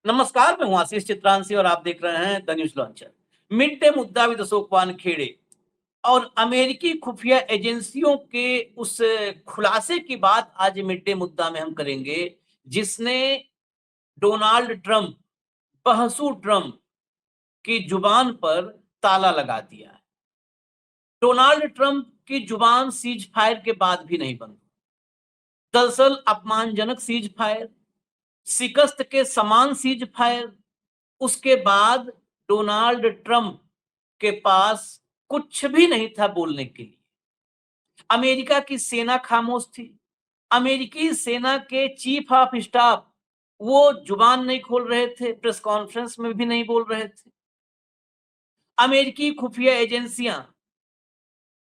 नमस्कार, मैं हूं आशीष चित्रांशी और आप देख रहे हैं the news launcher. Mid day मुद्दा विद अशोक वानखेड़े और अमेरिकी खुफिया एजेंसियों के उस खुलासे की बात आज मिड डे मुद्दा में हम करेंगे, जिसने डोनाल्ड ट्रंप, बहसू ट्रंप की जुबान पर ताला लगा दिया है। डोनाल्ड ट्रंप की जुबान सीज फायर के बाद भी नहीं बंद। दरअसल अपमानजनक सीज फायर, शिकस्त के समान सीज फायर, उसके बाद डोनाल्ड ट्रंप के पास कुछ भी नहीं था बोलने के लिए। अमेरिका की सेना खामोश थी। अमेरिकी सेना के चीफ ऑफ स्टाफ वो जुबान नहीं खोल रहे थे, प्रेस कॉन्फ्रेंस में भी नहीं बोल रहे थे। अमेरिकी खुफिया एजेंसियां,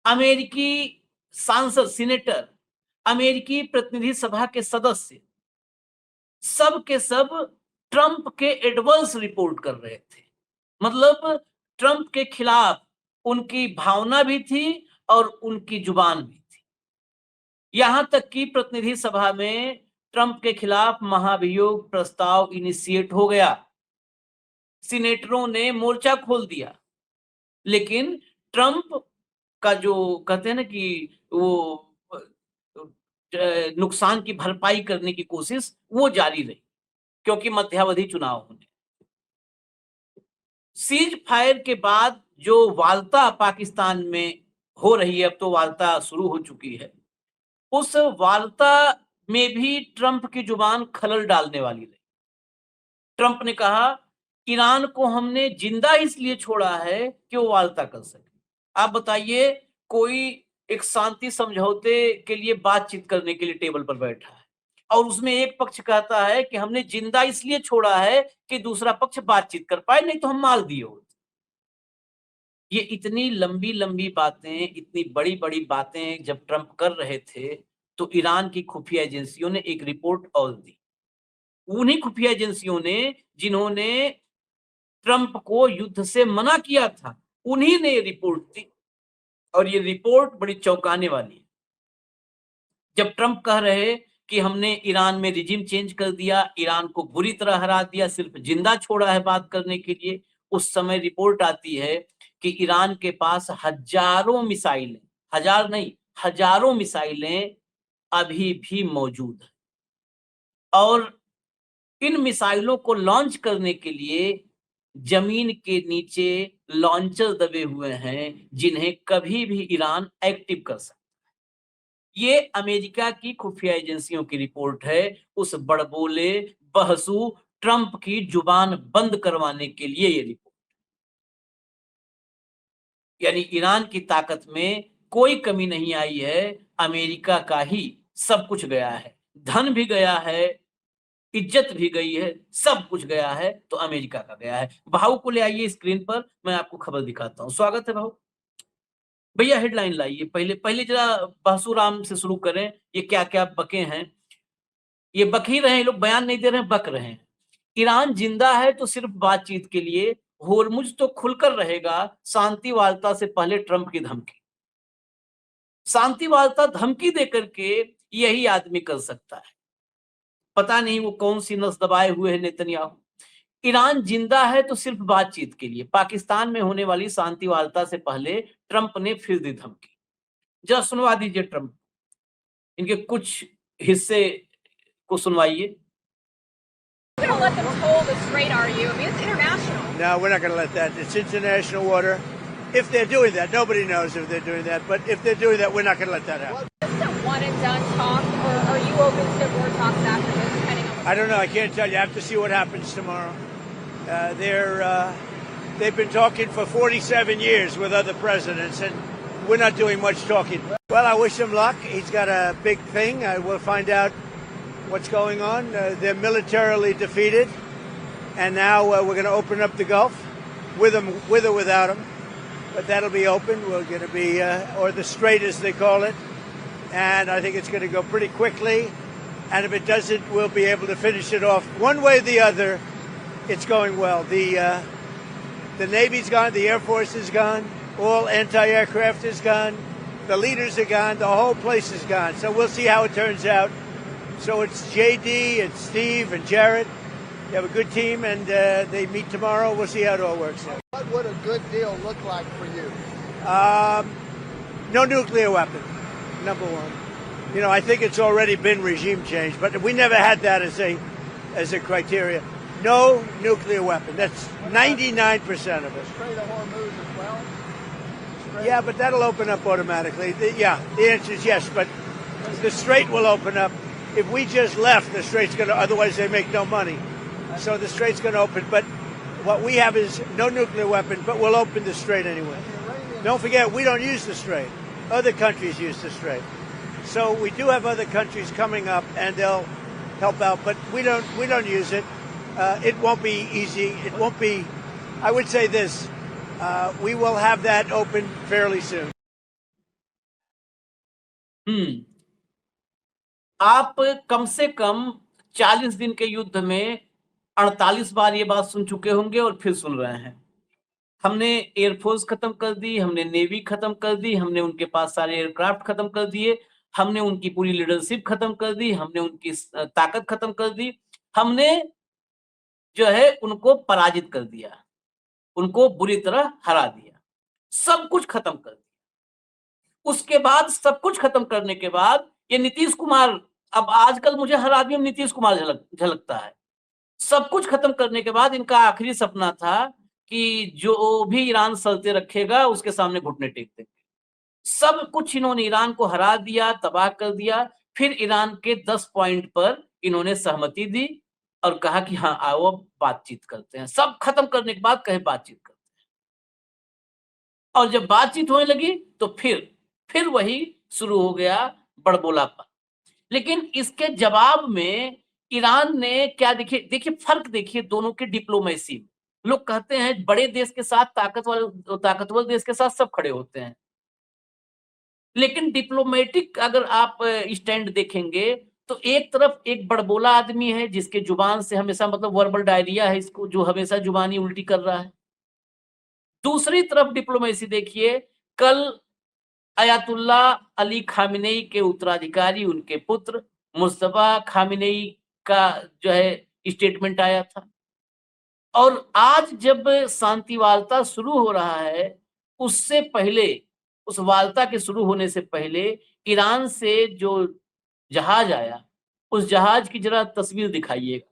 अमेरिकी सांसद, सीनेटर, अमेरिकी प्रतिनिधि सभा के सदस्य, सब के सब ट्रंप के एडवांस रिपोर्ट कर रहे थे। मतलब ट्रंप के खिलाफ उनकी भावना भी थी और उनकी जुबान भी थी। यहां तक कि प्रतिनिधि सभा में ट्रंप के खिलाफ महाभियोग प्रस्ताव इनिशिएट हो गया। सीनेटरों ने मोर्चा खोल दिया, लेकिन ट्रंप का जो कहते हैं ना कि वो नुकसान की भरपाई करने की कोशिश वो जारी रही, क्योंकि मध्यावधि चुनाव होने। सीज फायर के बाद जो वार्ता पाकिस्तान में हो रही है, अब तो वार्ता शुरू हो चुकी है, उस वार्ता में भी ट्रंप की जुबान खलल डालने वाली रही। ट्रंप ने कहा, ईरान को हमने जिंदा इसलिए छोड़ा है कि वो वार्ता कर सके। आप बताइए, कोई एक शांति समझौते के लिए बातचीत करने के लिए टेबल पर बैठा है और उसमें एक पक्ष कहता है कि हमने जिंदा इसलिए छोड़ा है कि दूसरा पक्ष बातचीत कर पाए, नहीं तो हम मार दिए होते। ये इतनी लंबी लंबी बातें, इतनी बड़ी बड़ी बातें जब ट्रंप कर रहे थे, तो ईरान की खुफिया एजेंसियों ने एक रिपोर्ट और दी। उन्हीं खुफिया एजेंसियों ने जिन्होंने ट्रंप को युद्ध से मना किया था, उन्हीं ने रिपोर्ट दी और ये रिपोर्ट बड़ी चौंकाने वाली है। जब ट्रंप कह रहे कि हमने ईरान में रिजिम चेंज कर दिया, ईरान को बुरी तरह हरा दिया, सिर्फ जिंदा छोड़ा है बात करने के लिए, उस समय रिपोर्ट आती है कि ईरान के पास हजारों मिसाइलें, हजार नहीं, हजारों मिसाइलें अभी भी मौजूद है और इन मिसाइलों को लॉन्च करने के लिए जमीन के नीचे लॉन्चर दबे हुए हैं, जिन्हें कभी भी ईरान एक्टिव कर सकता है। ये अमेरिका की खुफिया एजेंसियों की रिपोर्ट है, उस बड़बोले, बहसू ट्रंप की जुबान बंद करवाने के लिए ये रिपोर्ट। यानी ईरान की ताकत में कोई कमी नहीं आई है, अमेरिका का ही सब कुछ गया है, धन भी गया है, इज्जत भी गई है, सब कुछ गया है तो अमेरिका का गया है। भाऊ को ले आइए स्क्रीन पर, मैं आपको खबर दिखाता हूं। स्वागत है भाऊ। भैया हेडलाइन लाइए, पहले पहले जरा बहसूराम से शुरू करें। ये क्या क्या बके हैं, ये बक ही रहे हैं, लोग बयान नहीं दे रहे हैं, बक रहे हैं। ईरान जिंदा है तो सिर्फ बातचीत के लिए, होर्मुज तो खुलकर रहेगा, शांति वार्ता से पहले ट्रंप की धमकी। शांति वार्ता धमकी देकर के यही आदमी कर सकता है, पता नहीं वो कौन सी नस दबाए हुए है नेतन्याहू। ईरान जिंदा है तो सिर्फ बातचीत के लिए, पाकिस्तान में होने वाली शांति वार्ता से पहले ट्रंप ने फिर दी धमकी। जरा सुनवा दीजिए ट्रंप, इनके कुछ हिस्से को सुनवाइए। You're gonna let them toll the Strait, are you? I mean, it's international. No, we're not going to let that. It's international water. If they're doing that, nobody knows if they're doing that. But if they're doing that, we're not going to let that happen. Is this a one and done talk, or are you open to more talks after this? Depending on I don't know. I can't tell you. I have to see what happens tomorrow. They've been talking for 47 years with other presidents, and we're not doing much talking. Well, I wish him luck. He's got a big thing. We'll find out what's going on. They're militarily defeated, and now we're going to open up the Gulf with or without them. But that'll be open. We're going to be, or the Strait as they call it, and I think it's going to go pretty quickly. And if it doesn't, we'll be able to finish it off one way or the other. It's going well. The Navy's gone, the Air Force is gone, all anti-aircraft is gone, the leaders are gone, the whole place is gone. So we'll see how it turns out. So it's JD and Steve and Jared You have a good team, and they meet tomorrow. We'll see how it all works out. What would a good deal look like for you? No nuclear weapon, number one. You know, I think it's already been regime change, but we never had that as a criteria. No nuclear weapon. That's 99% of it. Strait of Hormuz as well? Yeah, but that'll open up automatically. The answer is yes, but the strait will open up. If we just left, the strait's going to, otherwise they make no money. So the strait's going to open, but what we have is no nuclear weapon, but we'll open the strait anyway. Don't forget, we don't use the strait. Other countries use the strait. So we do have other countries coming up, and they'll help out, but we don't use it. It won't be easy. It won't be, I would say this, we will have that open fairly soon. आप कम से कम 40 दिन के युद्ध में 48 बार ये बात सुन चुके होंगे और फिर सुन रहे हैं। हमने एयरफोर्स खत्म कर दी, हमने नेवी खत्म कर दी, हमने उनके पास सारे एयरक्राफ्ट खत्म कर दिए, हमने उनकी पूरी लीडरशिप खत्म कर दी, हमने उनकी ताकत खत्म कर दी, हमने जो है उनको पराजित कर दिया, उनको बुरी तरह हरा दिया, सब कुछ खत्म कर दिया। उसके बाद सब कुछ खत्म करने के बाद ये नीतीश कुमार, अब आजकल मुझे हर आदमी में नीतीश कुमार झलकता है। सब कुछ खत्म करने के बाद इनका आखिरी सपना था कि जो भी ईरान सल्ते रखेगा उसके सामने घुटने टेक देंगे। सब कुछ इन्होंने ईरान को हरा दिया, तबाह कर दिया। फिर ईरान के 10 पॉइंट पर इन्होंने सहमति दी और कहा कि हाँ आओ अब बातचीत करते हैं। सब खत्म करने के बाद कहे बातचीत करते हैं, और जब बातचीत होने लगी तो फिर वही शुरू हो गया बड़बोलापन। लेकिन इसके जवाब में ईरान ने क्या, देखिए फर्क देखिए दोनों की डिप्लोमेसी में। लोग कहते हैं बड़े देश के साथ, ताकतवर देश के साथ सब खड़े होते हैं, लेकिन डिप्लोमेटिक अगर आप स्टैंड देखेंगे तो एक तरफ एक बड़बोला आदमी है जिसके जुबान से हमेशा, मतलब वर्बल डायरिया है इसको, जो हमेशा जुबानी उल्टी कर रहा है। दूसरी तरफ डिप्लोमेसी देखिए, कल अयातुल्ला अली खामिनेई के उत्तराधिकारी, उनके पुत्र मुस्तफा खामिनेई का जो है स्टेटमेंट आया था, और आज जब शांति वार्ता शुरू हो रहा है, उससे पहले, उस वार्ता के शुरू होने से पहले ईरान से जो जहाज आया, उस जहाज की जरा तस्वीर दिखाइएगा।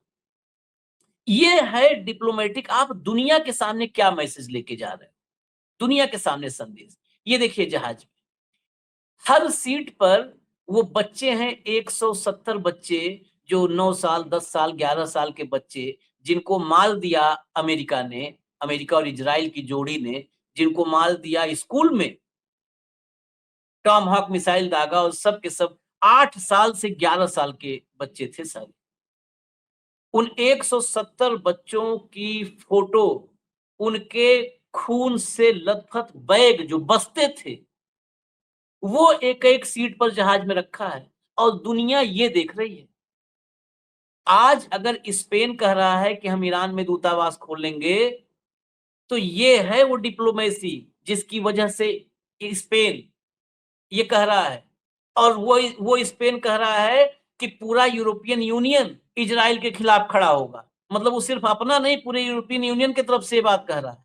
ये है डिप्लोमेटिक, आप दुनिया के सामने क्या मैसेज लेके जा रहे हैं, दुनिया के सामने संदेश। ये देखिए जहाज में हर सीट पर वो बच्चे हैं, 170 बच्चे, जो 9 साल, 10 साल, 11 साल के बच्चे, जिनको मार दिया अमेरिका ने, अमेरिका और इजराइल की जोड़ी ने, जिनको मार दिया स्कूल में, टॉमहॉक मिसाइल दागा, और सब के सब 8 साल से 11 साल के बच्चे थे सारे। उन 170 बच्चों की फोटो, उनके खून से लथपथ बैग जो बसते थे, वो एक सीट पर जहाज में रखा है, और दुनिया ये देख रही है। आज अगर स्पेन कह रहा है कि हम ईरान में दूतावास खोलेंगे, तो ये है वो डिप्लोमेसी जिसकी वजह से स्पेन ये कह रहा है, और वो स्पेन कह रहा है कि पूरा यूरोपियन यूनियन इजराइल के खिलाफ खड़ा होगा। मतलब वो सिर्फ अपना नहीं, पूरे यूरोपियन यूनियन की तरफ से ये बात कह रहा है।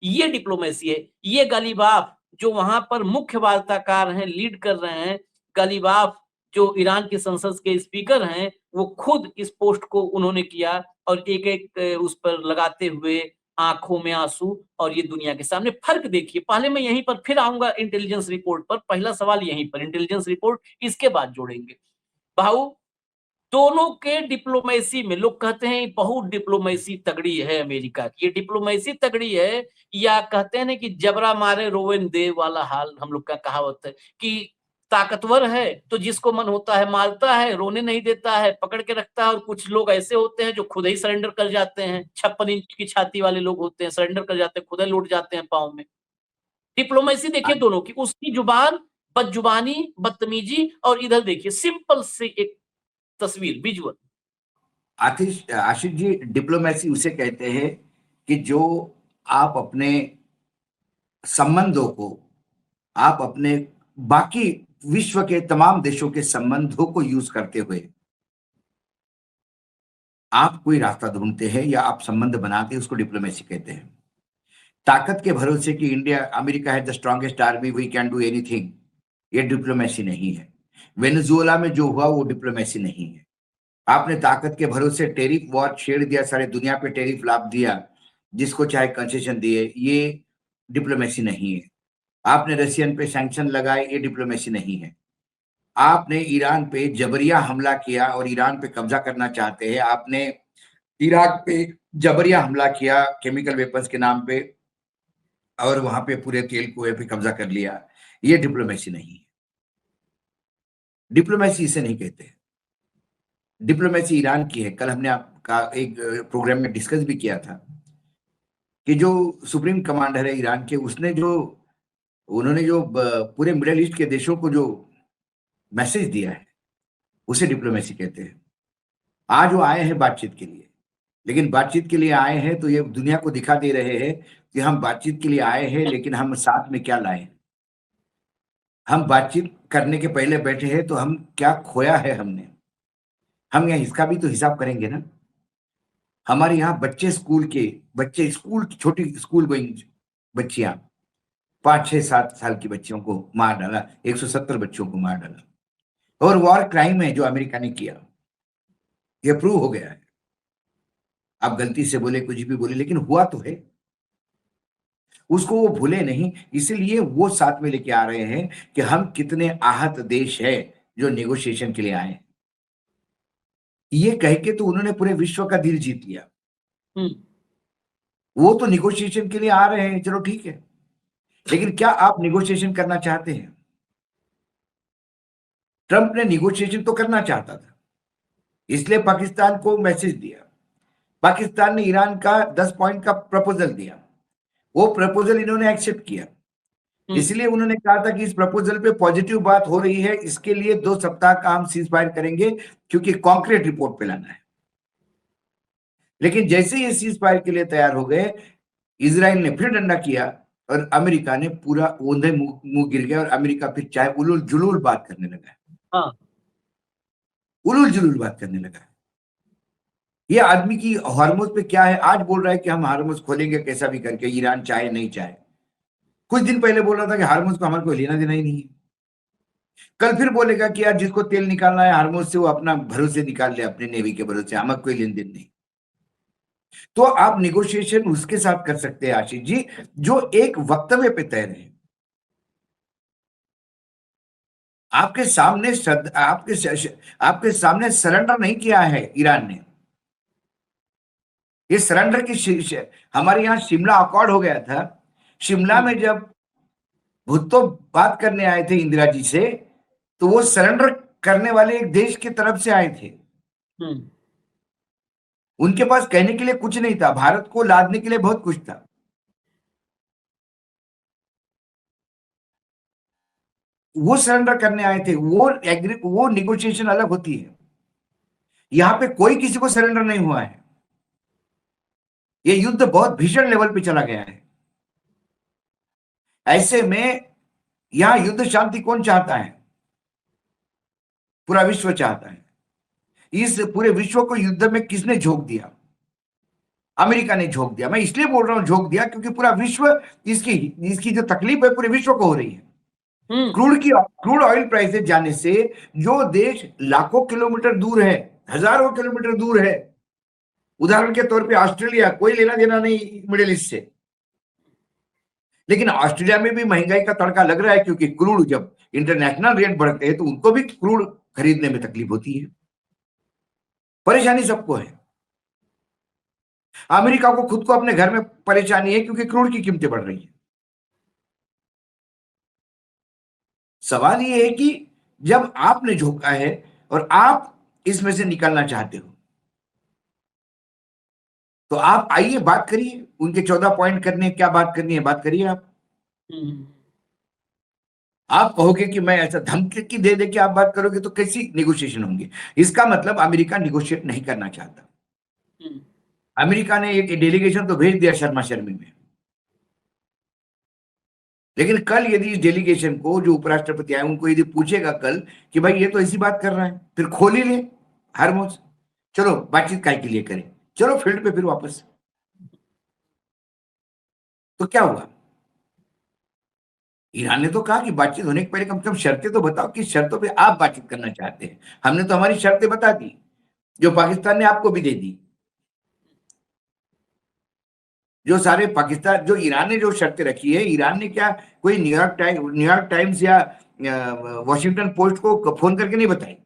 ये डिप्लोमेसी है। ये गालिबाफ जो वहां पर मुख्य वार्ताकार हैं, लीड कर रहे हैं, गालिबाफ जो ईरान की संसद के स्पीकर हैं, वो खुद इस पोस्ट को उन्होंने किया, और एक उस पर लगाते हुए आंखों में आंसू, और ये दुनिया के सामने फर्क देखिए। पहले मैं यहीं पर फिर आऊंगा इंटेलिजेंस रिपोर्ट पर, पहला सवाल यहीं पर, इंटेलिजेंस रिपोर्ट, इसके बाद जोड़ेंगे। भाऊ, दोनों के डिप्लोमेसी में लोग कहते हैं बहुत डिप्लोमेसी तगड़ी है अमेरिका की। ये डिप्लोमेसी तगड़ी है, या कहते हैं ना कि जबरा मारे रोवेन दे वाला हाल, हम लोग का कहावत है कि ताकतवर है तो जिसको मन होता है मारता है, रोने नहीं देता है, पकड़ के रखता है। और कुछ लोग ऐसे होते हैं जो खुद ही सरेंडर कर जाते हैं, 56 इंच की छाती वाले लोग होते हैं, सरेंडर कर जाते हैं, खुद ही लौट जाते हैं पाँव में। डिप्लोमेसी देखिए दोनों की, उसकी जुबान बदजुबानी, बदतमीजी, और इधर देखिए सिंपल से एक तस्वीर, विजुअल। आशीष जी, डिप्लोमेसी उसे कहते हैं कि जो आप अपने संबंधों को, आप अपने बाकी विश्व के तमाम देशों के संबंधों को यूज करते हुए आप कोई रास्ता ढूंढते हैं या आप संबंध बनाते हैं, उसको डिप्लोमेसी कहते हैं। ताकत के भरोसे कि इंडिया अमेरिका है the strongest army, we can do anything, ये डिप्लोमेसी नहीं है। वेनेजुएला में जो हुआ वो डिप्लोमेसी नहीं है। आपने ताकत के भरोसे टेरिफ वॉर छेड़ दिया, सारे दुनिया पे टेरिफ लाभ दिया, जिसको चाहे कंसेशन दिए, ये डिप्लोमेसी नहीं है। आपने रशियन पे सैंक्शन लगाए, ये डिप्लोमेसी नहीं है। आपने ईरान पे जबरिया हमला किया और ईरान पे कब्जा करना चाहते हैं। आपने इराक पे जबरिया हमला किया केमिकल वेपन्स के नाम पे और वहां पे पूरे तेल कुएं पे कब्जा कर लिया, ये डिप्लोमेसी नहीं है। डिप्लोमेसी इसे नहीं कहते। डिप्लोमेसी ईरान की है। कल हमने आपका एक प्रोग्राम में डिस्कस भी किया था कि जो सुप्रीम कमांडर है ईरान के, उन्होंने जो पूरे मिडिल ईस्ट के देशों को जो मैसेज दिया है, उसे डिप्लोमेसी कहते हैं। आज वो आए हैं बातचीत के लिए, लेकिन बातचीत के लिए आए हैं तो ये दुनिया को दिखा दे रहे हैं कि हम बातचीत के लिए आए हैं, लेकिन हम साथ में क्या लाए। हम बातचीत करने के पहले बैठे हैं तो हम क्या खोया है हमने, हम यहाँ इसका भी तो हिसाब करेंगे ना। हमारे यहाँ बच्चे स्कूल छोटी स्कूल गोइंग बच्चियां 5, 6, 7 साल की बच्चियों को मार डाला, 170 बच्चों को मार डाला। और वॉर क्राइम है जो अमेरिका ने किया, ये प्रूव हो गया है। आप गलती से बोले, कुछ भी बोले, लेकिन हुआ तो है। उसको वो भूले नहीं, इसलिए वो साथ में लेके आ रहे हैं कि हम कितने आहत देश है जो नेगोशिएशन के लिए आए हैं। ये कह के तो उन्होंने पूरे विश्व का दिल जीत लिया। वो तो निगोशिएशन के लिए आ रहे हैं, चलो ठीक है, लेकिन क्या आप निगोशिएशन करना चाहते हैं? ट्रंप ने निगोशिएशन तो करना चाहता था, इसलिए पाकिस्तान को मैसेज दिया। पाकिस्तान ने ईरान का 10 पॉइंट का प्रपोजल दिया, वो प्रपोजल इन्होंने एक्सेप्ट किया। इसलिए उन्होंने कहा था कि इस प्रपोजल पे पॉजिटिव बात हो रही है, इसके लिए 2 सप्ताह का हम सीज फायर करेंगे, क्योंकि कॉन्क्रीट रिपोर्ट पे लाना है। लेकिन जैसे ये सीज फायर के लिए तैयार हो गए, इजराइल ने फिर डंडा किया और अमेरिका ने पूरा ओंधे मुंह गिर गया, और अमेरिका फिर चाहे उलूल जुलूल बात करने लगा। हाँ। उलूल जुलूल बात करने लगा। ये आदमी की हार्मोज पे क्या है, आज बोल रहा है कि हम हार्मोज खोलेंगे कैसा भी करके, ईरान चाहे नहीं चाहे। कुछ दिन पहले बोल रहा था कि हार्मोज को हमारे को लेना देना ही नहीं है। कल फिर बोलेगा कि यार जिसको तेल निकालना है हार्मोज से, वो अपना भरोसे निकाल ले, अपने नेवी के भरोसे, हमें कोई लेन देन नहीं। तो आप निगोशिएशन उसके साथ कर सकते हैं आशीष जी, जो एक वक्तव्य पे तय रहे। आपके सामने सरेंडर नहीं किया है ईरान ने। ये सरेंडर की हमारे यहाँ शिमला अकॉर्ड हो गया था। शिमला में जब भुट्टो बात करने आए थे इंदिरा जी से, तो वो सरेंडर करने वाले एक देश की तरफ से आए थे। उनके पास कहने के लिए कुछ नहीं था, भारत को लादने के लिए बहुत कुछ था। वो सरेंडर करने आए थे, वो निगोशिएशन अलग होती है। यहां पे कोई किसी को सरेंडर नहीं हुआ है। ये युद्ध बहुत भीषण लेवल पे चला गया है। ऐसे में यहां युद्ध शांति कौन चाहता है? पूरा विश्व चाहता है। इस पूरे विश्व को युद्ध में किसने झोंक दिया? अमेरिका ने झोंक दिया। मैं इसलिए बोल रहा हूं झोंक दिया, क्योंकि पूरा विश्व इसकी जो तकलीफ है पूरे विश्व को हो रही है। क्रूड ऑयल प्राइसेस जाने से जो देश लाखों किलोमीटर दूर है, हजारों किलोमीटर दूर है, उदाहरण के तौर पे ऑस्ट्रेलिया, कोई लेना देना नहीं मिडिल ईस्ट से, लेकिन ऑस्ट्रेलिया में भी महंगाई का तड़का लग रहा है, क्योंकि क्रूड जब इंटरनेशनल रेट बढ़ते हैं तो उनको भी क्रूड खरीदने में तकलीफ होती है। परेशानी सबको है। अमेरिका को खुद को अपने घर में परेशानी है, क्योंकि क्रूड की कीमतें बढ़ रही है। सवाल ये है कि जब आपने झोंका है और आप इसमें से निकलना चाहते हो, तो आप आइए बात करिए। उनके 14 पॉइंट करने, क्या बात करनी है बात करिए। आप कहोगे कि मैं ऐसा धमकी दे दे के आप बात करोगे तो कैसी निगोशिएशन होंगे? इसका मतलब अमेरिका निगोशिएट नहीं करना चाहता। अमेरिका ने एक डेलीगेशन तो भेज दिया शर्मा शर्मी में, लेकिन कल यदि इस डेलीगेशन को जो उपराष्ट्रपति आए उनको यदि पूछेगा कल कि भाई ये तो ऐसी बात कर रहा है, फिर खोल ही ले हार्मोज, चलो बातचीत काय के लिए करें, चलो फील्ड पे फिर वापस। तो क्या हुआ? ईरान ने तो कहा कि बातचीत होने के पहले कम से कम शर्तें तो बताओ, किस शर्तों पे आप बातचीत करना चाहते हैं। हमने तो हमारी शर्तें बता दी, जो पाकिस्तान ने आपको भी दे दी। जो सारे पाकिस्तान, जो ईरान ने जो शर्तें रखी है, ईरान ने क्या कोई न्यूयॉर्क टाइम्स या वॉशिंगटन पोस्ट को फोन करके नहीं बताई।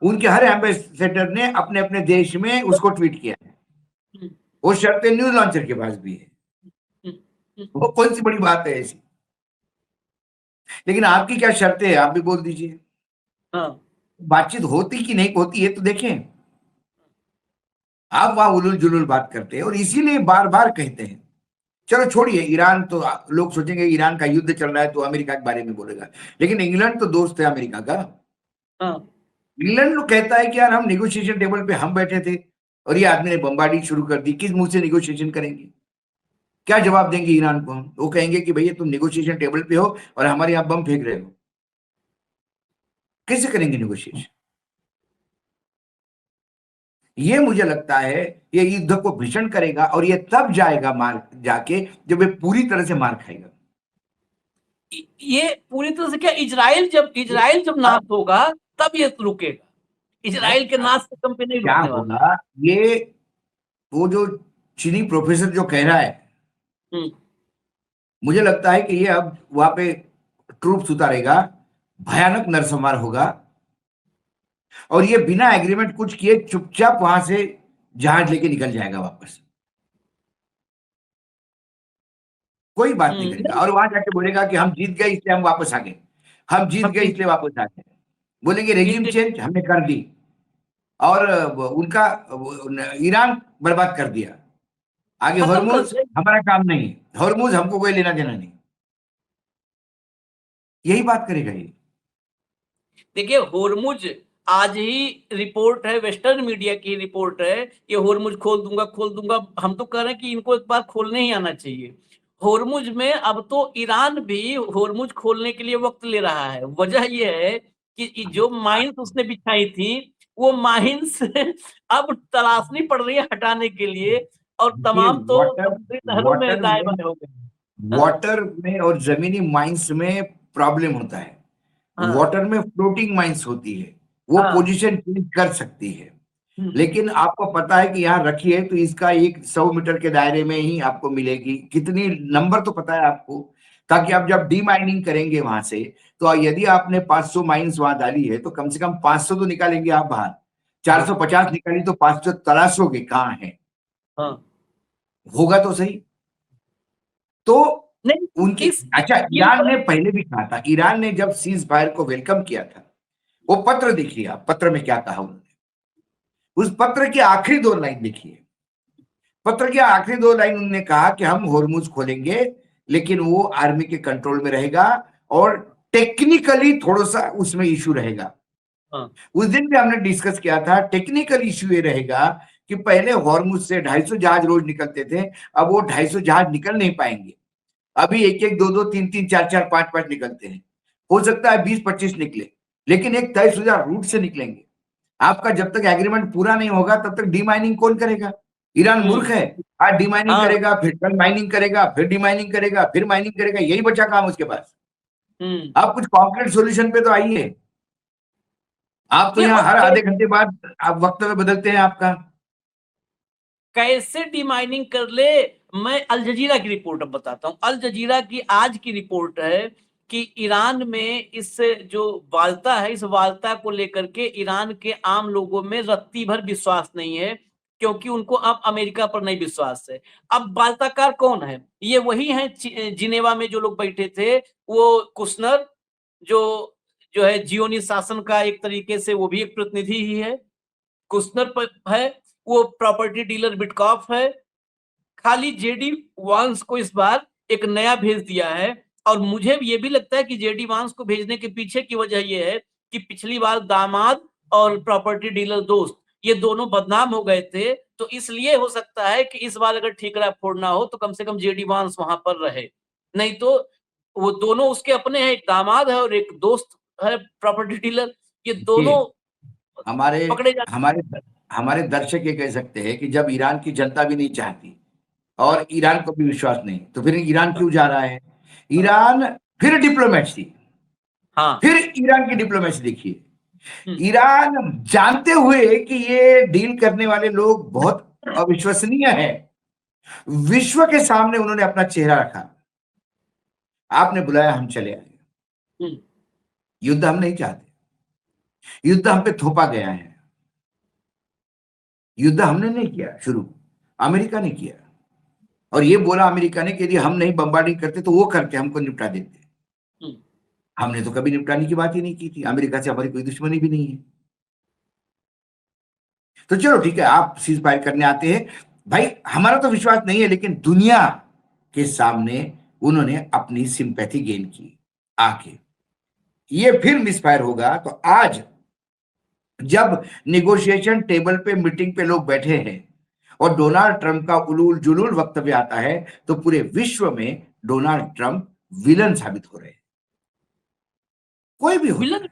उनके हर एम्बेसडर ने अपने अपने देश में उसको ट्वीट किया है। वो शर्तें न्यूज लॉन्चर के पास भी है। वो कौन सी बड़ी बात है ऐसी? लेकिन आपकी क्या शर्तें है, आप भी बोल दीजिए। हाँ। बातचीत होती कि नहीं होती है तो देखें। आप वहां उलूल जुलूल बात करते हैं और इसीलिए बार बार कहते हैं। चलो छोड़िए ईरान, तो लोग सोचेंगे ईरान का युद्ध चल रहा है तो अमेरिका के बारे में बोलेगा, लेकिन इंग्लैंड तो दोस्त है अमेरिका का। हाँ। इंग्लैंड लोग कहता है कि यार हम नेगोशिएशन टेबल पे हम बैठे थे और ये आदमी ने बमबारी शुरू कर दी, किस मुंह से नेगोशिएशन करेंगे? क्या जवाब देंगे ईरान को हम? वो कहेंगे कि भैया तुम नेगोशिएशन टेबल पे हो और हमारे यहाँ बम फेंक रहे हो, कैसे करेंगे नेगोशिएशन? ये मुझे लगता है ये युद्ध को भीषण करेगा और ये तब जाएगा मार जाके जब ये पूरी तरह से मार खाएगा। ये पूरी तरह से क्या, इजराइल जब नाश होगा तब ये रुकेगा। इजराइल के नाश से कम पे नहीं क्या रुकने वाला। होगा, ये वो जो चीनी प्रोफेसर जो कह रहा है, हम्म। मुझे लगता है कि ये अब वहां पे ट्रूप्स उतारेगा, भयानक नरसंहार होगा और ये बिना एग्रीमेंट कुछ किए चुपचाप वहां से जहाज लेके निकल जाएगा वापस। कोई बात नहीं करेगा और वहां जाके बोलेगा कि हम जीत गए इसलिए हम वापस आ गए, हम जीत गए इसलिए वापस आ गए। बोलेंगे रेजिम चेंज हमने कर दी और उनका ईरान बर्बाद कर दिया। आगे खत्म कर हॉर्मुज दे। हमारा काम नहीं, हॉर्मुज हमको कोई लेना देना नहीं। यही बात करेगा ये। देखिए होर्मुज, आज ही रिपोर्ट है, वेस्टर्न मीडिया की रिपोर्ट है, ये होर्मुज खोल दूंगा। हम तो कह रहे हैं कि इनको एक बार खोलने ही आना चाहिए होर्मुज में। अब तो ईरान भी होर्मुज खोलने के लिए वक्त ले रहा है। वजह यह है कि जो माइंस उसने बिछाई थी, वो माइंस अब तलाशनी पड़ रही है हटाने के लिए, और ये तमाम तो समुद्री नहरों में दाएं बाएं हो गए। हाँ। वाटर में और जमीनी माइंस में प्रॉब्लम होता है। हाँ। वाटर में फ्लोटिंग माइंस होती है, वो हाँ। पोजीशन चेंज कर सकती है। हम्म। लेकिन आपको पता है कि यहाँ रखिए तो इसका एक 100 मीटर के दायरे में ही आपको मिलेगी। कितनी नंबर तो पता है आपको, ताकि आप जब डी माइनिंग करेंगे वहां से, तो यदि आपने 500 माइंस वहां डाली है तो कम से कम 500 तो निकालेंगे आप बाहर। 450 निकाली तो 500 तलाशोगे कहाँ है। हाँ। होगा तो सही। तो नहीं, उनकी अच्छा, ये ईरान ने पहले भी कहा था, ईरान ने जब सीज फायर को वेलकम किया था, वो पत्र देखिए आप, पत्र में क्या कहा उन्होंने। उस पत्र की आखिरी 2 लाइन देखिए। पत्र की आखिरी 2 लाइन उन्होंने कहा कि हम होर्मुज खोलेंगे लेकिन वो आर्मी के कंट्रोल में रहेगा और टेक्निकली थोड़ा सा उसमें इशू रहेगा। हाँ। उस दिन भी हमने डिस्कस किया था, टेक्निकल इशू ये रहेगा कि पहले होर्मुज से 250 जहाज रोज निकलते थे, अब वो 250 जहाज निकल नहीं पाएंगे। अभी 1-1, 2-2, 3-3, 4-4, 5-5 निकलते हैं। हो सकता है 20-25 निकले, लेकिन एक तय शुदा रूट से निकलेंगे। आपका जब तक एग्रीमेंट पूरा नहीं होगा तब तक डीमाइनिंग कौन करेगा? ईरान मूर्ख है। आज डीमाइनिंग हाँ। करेगा, फिर कल माइनिंग करेगा, फिर डीमाइनिंग करेगा, फिर माइनिंग करेगा, यही बचा काम उसके पास। आप कुछ कॉन्क्रीट सॉल्यूशन पे तो आइए। आप तो यहाँ हर आधे घंटे बाद आप वक्तव्य बदलते हैं आपका। कैसे डिमाइनिंग कर ले। मैं अल जजीरा की रिपोर्ट अब बताता हूं। अल जजीरा की आज की रिपोर्ट है कि ईरान में इस जो वार्ता है, इस वार्ता को लेकर के ईरान के आम लोगों में रत्ती भर विश्वास नहीं है, क्योंकि उनको अब अमेरिका पर नहीं विश्वास है। अब वार्ताकार कौन है? ये वही है जिनेवा में जो लोग बैठे थे, वो कुशनर, जो जो है जियोनी शासन का एक तरीके से वो भी एक प्रतिनिधि ही है। कुशनर है, वो प्रॉपर्टी डीलर बिटकॉफ है। खाली जेडी वांस को इस बार एक नया भेज दिया है, और मुझे ये भी लगता है कि जेडी वांस को भेजने के पीछे की वजह ये है कि पिछली बार दामाद और प्रॉपर्टी डीलर दोस्त, ये दोनों बदनाम हो गए थे, तो इसलिए हो सकता है कि इस बार अगर ठीकरा फोड़ना हो तो कम से कम जेडी वांस वहां पर रहे। नहीं तो वो दोनों उसके अपने हैं, एक दामाद है और एक दोस्त है प्रॉपर्टी डीलर, ये दोनों हमारे पकड़े जाते हमारे हमारे दर्शक ये कह सकते हैं कि जब ईरान की जनता भी नहीं चाहती और ईरान को भी विश्वास नहीं, तो फिर ईरान क्यों जा रहा है? ईरान फिर डिप्लोमेसी, हाँ। फिर ईरान की डिप्लोमेसी देखिए। हम्म, ईरान जानते हुए कि ये डील करने वाले लोग बहुत अविश्वसनीय हैं, विश्व के सामने उन्होंने अपना चेहरा रखा। आपने बुलाया, हम चले आए। हम्म, युद्ध हम नहीं चाहते, युद्ध हम पे थोपा गया है। युद्ध हमने नहीं किया शुरू, अमेरिका ने किया। और ये बोला अमेरिका ने कि यदि हम नहीं बम्बार्डिंग करते तो वो करके हमको निपटा देते। हम्म, हमने तो कभी निपटाने की बात ही नहीं की थी। अमेरिका से हमारी कोई दुश्मनी भी नहीं है। तो चलो ठीक है, आप सीज फायर करने आते हैं भाई, हमारा तो विश्वास नहीं है, लेकिन दुनिया के सामने उन्होंने अपनी सिंपैथी गेन की आके। ये फिर मिसफायर होगा। तो आज जब निगोशिएशन टेबल पे, मीटिंग पे लोग बैठे हैं और डोनाल्ड ट्रंप का उलूल जुलूल वक्तव्य आता है, तो पूरे विश्व में डोनाल्ड ट्रंप विलन साबित हो रहे हैं। कोई भी होता विलन, है,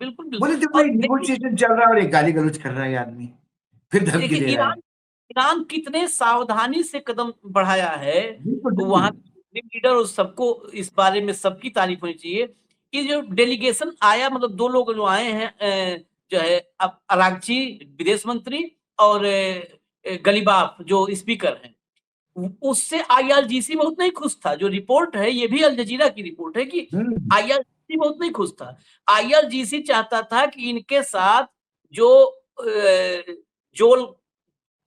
बिल्कुल बोले बिल्कुल। देखो और देखिए, निगोशिएशन चल रहा है और एक गाली गलौज कर रहा है आदमी, फिर धमकी देखिए दे रहा है। ईरान ईरान कितने सावधानी से कदम बढ़ाया है। बिल्कुल वहां बिल्कुल। लीडर और सबको इस बारे में सबकी तारीफ होनी चाहिए कि जो डेलीगेशन आया, मतलब दो लोग जो आए हैं, जो है अब अरागची विदेश मंत्री और गलीबाफ जो स्पीकर हैं, उससे आईआरजीसी बहुत नहीं खुश था। जो रिपोर्ट है, ये भी अल जजीरा की रिपोर्ट है कि हम्म। आईआरजीसी बहुत नहीं खुश था। आईआरजीसी चाहता था कि इनके साथ जो जोल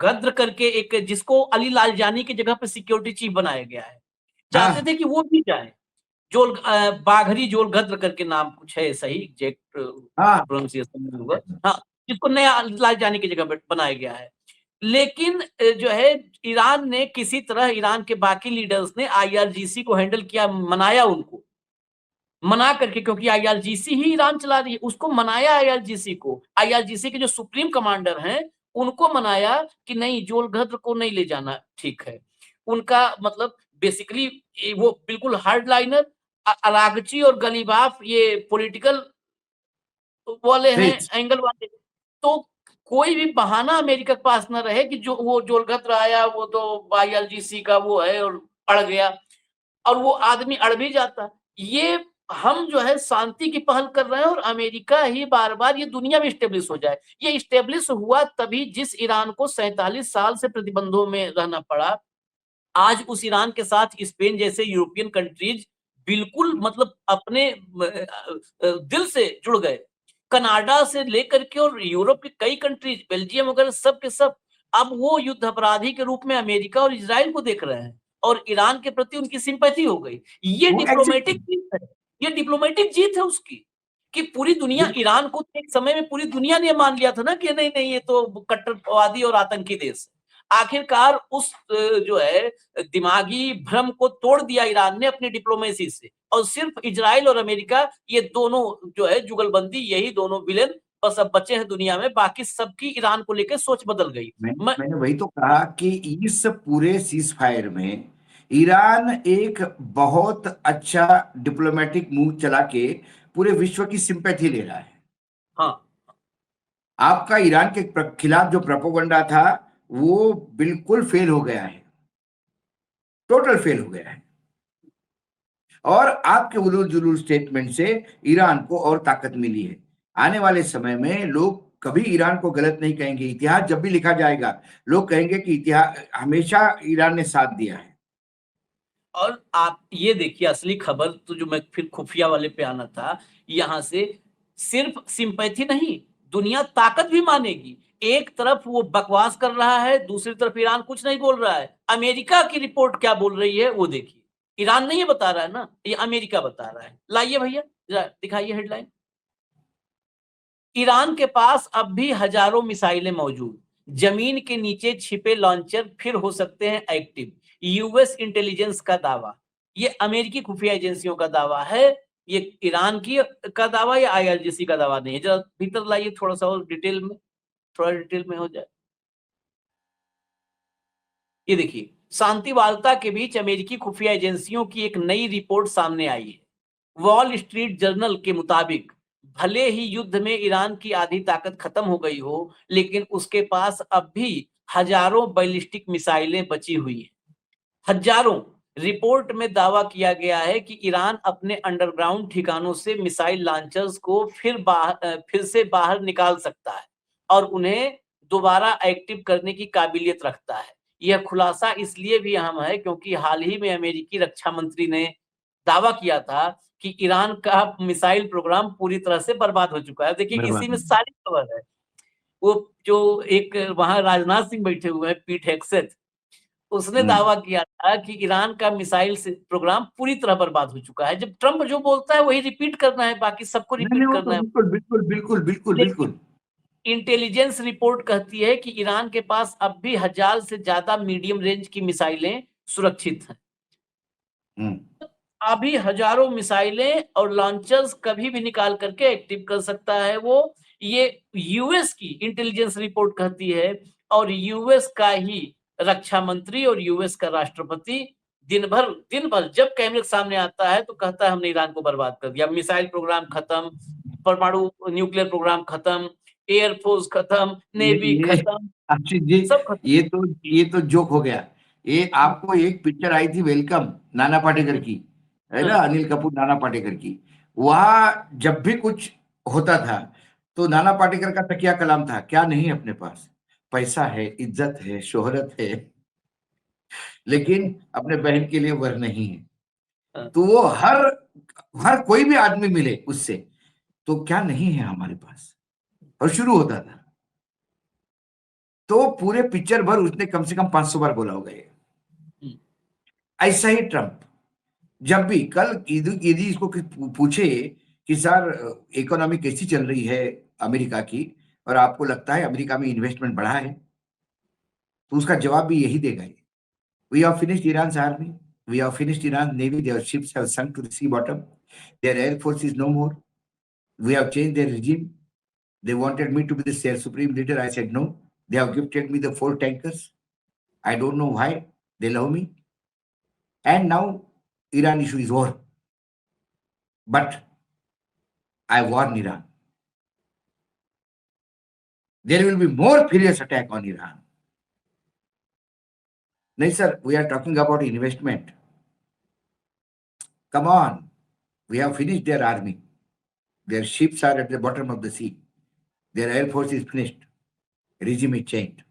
गद्र करके एक, जिसको अली लालजानी की जगह पे सिक्योरिटी चीफ बनाया गया है, चाहते हाँ थे कि वो भी जाए। जोल बाघरी जोल गद्र करके नाम कुछ है, सही एग्जैक्ट हाँ। प्रोनाउंसिएशन नहीं होगा। हाँ, जिसको नया लालजानी की जगह पे बनाया गया है। लेकिन जो है, ईरान ने किसी तरह, ईरान के बाकी लीडर्स ने आईआरजीसी को हैंडल किया, मनाया उनको, मना करके, क्योंकि आईआरजीसी ही ईरान चला रही है, उसको मनाया आईआरजीसी को। आईआरजीसी के जो सुप्रीम कमांडर हैं, उनको मनाया कि नहीं, जोल गद्र को नहीं ले जाना ठीक है। उनका मतलब बेसिकली वो बिल्कुल हार्ड लाइनर, अरागची और गलीबाफ ये पॉलिटिकल वाले हैं, तेज। एंगल वाले। तो कोई भी बहाना अमेरिका के पास न रहे कि जो वो जोलगत्र आया, वो तो आईआरजीसी का वो है और अड़ गया, और वो आदमी अड़ भी जाता। ये हम जो है शांति की पहल कर रहे हैं, और अमेरिका ही बार बार ये दुनिया में स्टेब्लिश हो जाए। ये स्टेब्लिश हुआ तभी, जिस ईरान को 47 साल से प्रतिबंधों में रहना पड़ा। आज उस ईरान के साथ स्पेन जैसे यूरोपियन कंट्रीज बिल्कुल मतलब अपने दिल से जुड़ गए। कनाडा से लेकर के और यूरोप के कई कंट्रीज, बेल्जियम वगैरह, सब के सब अब वो युद्ध अपराधी के रूप में अमेरिका और इजराइल को देख रहे हैं, और ईरान के प्रति उनकी सिंपैथी हो गई। ये वो डिप्लोमेटिक एग्जैक्टली। जीत है। ये डिप्लोमेटिक जीत है उसकी, कि पूरी दुनिया, ईरान को एक समय में पूरी दुनिया ने मान लिया था ना कि नहीं नहीं, ये तो कट्टरवादी और आतंकी देश है। आखिरकार उस जो है दिमागी भ्रम को तोड़ दिया ईरान ने अपनी डिप्लोमेसी से, और सिर्फ इजराइल और अमेरिका, ये दोनों जो है जुगलबंदी, यही दोनों विलेन बस अब बचे हैं दुनिया में। बाकी सबकी ईरान को लेकर सोच बदल गई। मैंने वही तो कहा कि इस पूरे सीज फायर में ईरान एक बहुत अच्छा डिप्लोमेटिक मूव चला के पूरे विश्व की सिंपैथी ले रहा है। हाँ, आपका ईरान के खिलाफ जो प्रोपेगेंडा था वो बिल्कुल फेल हो गया है, टोटल फेल हो गया है। और आपके उलूल जुलूल स्टेटमेंट से ईरान को और ताकत मिली है। आने वाले समय में लोग कभी ईरान को गलत नहीं कहेंगे। इतिहास जब भी लिखा जाएगा, लोग कहेंगे कि इतिहास हमेशा ईरान ने साथ दिया है। और आप ये देखिए, असली खबर तो जो मैं फिर खुफिया वाले पे आना था, यहां से सिर्फ सिंपैथी नहीं, दुनिया ताकत भी मानेगी। एक तरफ वो बकवास कर रहा है, दूसरी तरफ ईरान कुछ नहीं बोल रहा है। अमेरिका की रिपोर्ट क्या बोल रही है वो देखिए। ईरान नहीं ये बता रहा है ना, ये अमेरिका बता रहा है। लाइए भैया, जरा दिखाइए हेडलाइन। ईरान के पास अब भी हजारों मिसाइलें मौजूद, जमीन के नीचे छिपे लॉन्चर फिर हो सकते हैं एक्टिव, यूएस इंटेलिजेंस का दावा। ये अमेरिकी खुफिया एजेंसियों का दावा है, ये ईरान की का दावा या आईआरजीसी का दावा नहीं है। जरा भीतर लाइए, थोड़ा सा और डिटेल में, थोड़ा डिटेल में हो जाए। ये देखिए, शांति वार्ता के बीच अमेरिकी खुफिया एजेंसियों की एक नई रिपोर्ट सामने आई है। वॉल स्ट्रीट जर्नल के मुताबिक भले ही युद्ध में ईरान की आधी ताकत खत्म हो गई हो, लेकिन उसके पास अब भी हजारों बैलिस्टिक मिसाइलें बची हुई हैं, हजारों। रिपोर्ट में दावा किया गया है कि ईरान अपने अंडरग्राउंड ठिकानों से मिसाइल लॉन्चर्स को फिर से बाहर निकाल सकता है और उन्हें दोबारा एक्टिव करने की काबिलियत रखता है। यह खुलासा इसलिए भी अहम है क्योंकि हाल ही में अमेरिकी रक्षा मंत्री ने दावा किया था कि ईरान का मिसाइल प्रोग्राम पूरी तरह से बर्बाद हो चुका है। देखिए, बर्बाद इसी में हो सारी खबर है। वो जो एक वहां राजनाथ सिंह बैठे हुए हैं, पीट हेग्सेथ, उसने दावा किया था कि ईरान का मिसाइल प्रोग्राम पूरी तरह बर्बाद हो चुका है। जब ट्रंप जो बोलता है वही रिपीट करना है, बाकी सबको नहीं रिपीट वो करना तो है। बिल्कुल बिल्कुल बिल्कुल बिल्कुल लेकिन बिल्कुल। इंटेलिजेंस रिपोर्ट कहती है कि ईरान के पास अब भी 1000 से ज्यादा मीडियम रेंज की मिसाइलें सुरक्षित हैं। हम्म। अभी हजारों मिसाइलें और लॉन्चर्स कभी भी निकाल करके एक्टिव कर सकता है वो। ये यूएस की इंटेलिजेंस रिपोर्ट कहती है, और यूएस का ही रक्षा मंत्री और यूएस का राष्ट्रपति दिन भर जब कैमरे के सामने आता है तो कहता है हमने ईरान को बर्बाद कर दिया, मिसाइल प्रोग्राम खत्म, परमाणु न्यूक्लियर प्रोग्राम खत्म, एयरफोर्स खत्म, नेवी ये खत्म, आशीष जी, सब खत्म। ये तो जोक हो गया। ये आपको एक पिक्चर आई थी वेलकम, नाना पाटेकर की, है ना, हाँ, अनिल कपूर नाना पाटेकर की। वहां जब भी कुछ होता था तो नाना पाटेकर का तकिया कलाम था, क्या नहीं अपने पास, पैसा है, इज्जत है, शोहरत है, लेकिन अपने बहन के लिए वर नहीं है। हाँ। तो वो हर हर कोई भी आदमी मिले उससे, तो क्या नहीं है हमारे पास, और शुरू होता था। तो पूरे पिक्चर भर उसने कम से कम 500 बार बोला होगा ये। हम्म। ऐसा ही ट्रंप जब भी कल यदि इसको पूछे कि सर इकोनॉमी कैसी चल रही है अमेरिका की, और आपको लगता है अमेरिका में इन्वेस्टमेंट बढ़ा है, तो उसका जवाब भी यही देगा। We have finished Iran army, we have finished Iran navy, their ships have sunk to the sea bottom, their air force is no more, we have changed their regime, they wanted me to be their supreme leader, I said no, they have gifted me the 4 tankers, I don't know why, they love me, and now Iran issue is over, but I warn Iran, there will be more furious attack on Iran. No sir, we are talking about investment. Come on, we have finished their army, their ships are at the bottom of the sea, their air force is finished, regime is changed.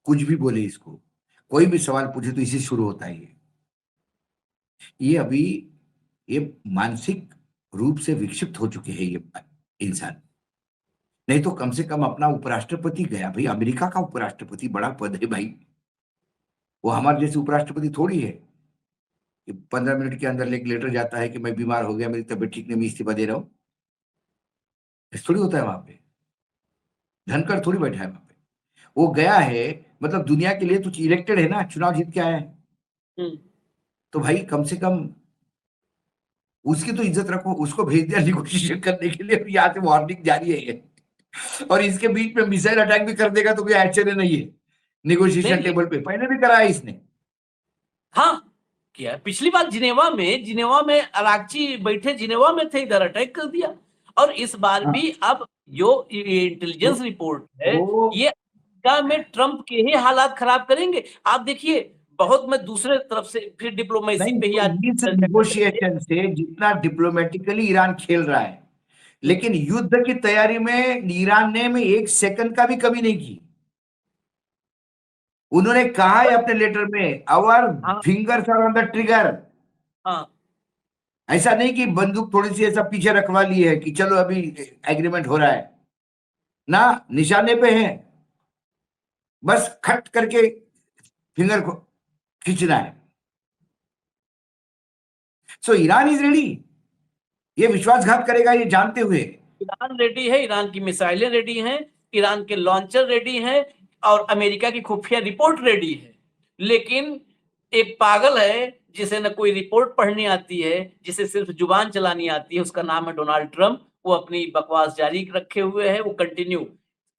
कुछ भी बोले इसको, कोई भी सवाल पूछे तो इसी शुरू होता है। ये अभी ये मानसिक रूप से विक्षिप्त हो चुके हैं ये इंसान। नहीं तो कम से कम अपना उपराष्ट्रपति गया, भाई अमेरिका का उपराष्ट्रपति बड़ा पद है भाई, वो हमारे जैसे उपराष्ट्रपति थोड़ी है कि 15 मिनट के अंदर एक लेटर जाता है कि मैं बीमार हो गया, मेरी तबीयत ठीक नहीं, मैं इस्तीफा दे रहा हूं। ऐसा थोड़ी होता है वहां पे, धनकर थोड़ी बैठा है वहां पे। वो गया है, मतलब दुनिया के लिए तो इलेक्टेड है ना, चुनाव जीत के आया है, तो भाई कम से कम उसकी तो इज्जत रखो। उसको भेज दिया निगोशिएशन करने के लिए, यहाँ से वार्निंग जारी है, और इसके बीच में मिसाइल अटैक भी कर देगा तो कोई आश्चर्य नहीं है। निगोशिएशन टेबल पे पहले भी कराया इसने। हाँ, किया पिछली बार जिनेवा में अरागची बैठे जिनेवा में थे, इधर अटैक कर दिया। और इस बार हाँ। भी अब जो इंटेलिजेंस रिपोर्ट है, ये अमेरिका में ट्रंप के ही हालात खराब करेंगे। आप देखिए, बहुत मैं दूसरे तरफ से फिर डिप्लोमेसी पे ही आज निगोशिएशन से जितना डिप्लोमेटिकली ईरान खेल रहा है, लेकिन युद्ध की तैयारी में ईरान ने में 1 सेकंड का भी कमी नहीं की। उन्होंने कहा है अपने लेटर में, our fingers are on the trigger. ऐसा नहीं कि बंदूक थोड़ी सी ऐसा पीछे रखवा ली है कि चलो अभी एग्रीमेंट हो रहा है ना, निशाने पे है, बस खट करके फिंगर को खींचना है। सो ईरान इज रेडी, ये विश्वासघात करेगा ये जानते हुए। ईरान रेडी है, ईरान की मिसाइलें रेडी हैं, ईरान के लॉन्चर रेडी हैं, और अमेरिका की खुफिया रिपोर्ट रेडी है। लेकिन एक पागल है जिसे न कोई रिपोर्ट पढ़नी आती है, जिसे सिर्फ जुबान चलानी आती है, उसका नाम है डोनाल्ड ट्रंप। वो अपनी बकवास जारी रखे हुए है, वो कंटिन्यू,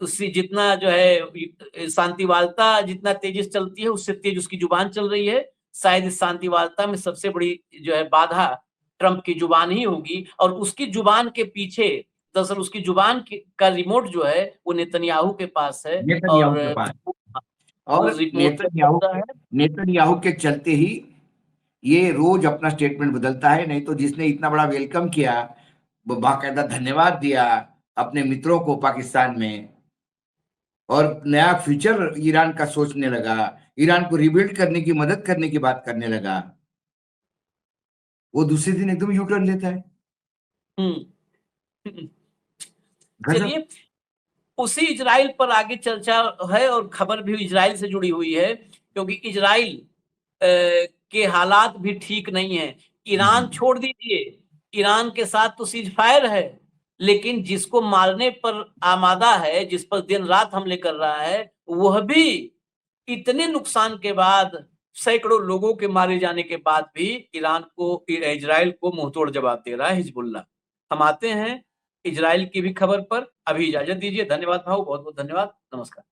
उससे जितना जो है शांति वार्ता जितना तेजी से चलती है, उससे तेज उसकी जुबान चल रही है। शायद इस शांति वार्ता में सबसे बड़ी जो है बाधा ट्रंप की जुबान ही होगी, और उसकी जुबान के पीछे, दरअसल उसकी जुबान का रिमोट जो है वो नेतन्याहू के पास है, नेतन्याहू और के पास। वो और रिमोट पे चलता है। नेतन्याहू के चलते ही ये रोज अपना स्टेटमेंट बदलता है, नहीं तो जिसने इतना बड़ा वेलकम किया, बाकायदा धन्यवाद दिया अपने मित्रों को पाकिस्तान में, और नया फ्यूचर ईरान का सोचने लगा, ईरान को रिबिल्ड करने की, मदद करने की बात करने लगा, वो दूसरे दिन एकदम यू टर्न लेता है। हम्म गजब। चलिए, उसी इजराइल पर आगे चर्चा है, और खबर भी इजराइल से जुड़ी हुई है, क्योंकि इजराइल के हालात भी ठीक नहीं है। ईरान छोड़ दीजिए, ईरान के साथ तो सीज फायर है, लेकिन जिसको मारने पर आमादा है, जिस पर दिन रात हमले कर रहा है, वह भी इतने नुकसान के बाद, सैकड़ों लोगों के मारे जाने के बाद भी इजराइल को मुंहतोड़ जवाब दे रहा है हिजबुल्लाह। हम आते हैं इजराइल की भी खबर पर। अभी इजाजत दीजिए। धन्यवाद भाऊ, बहुत बहुत धन्यवाद। नमस्कार।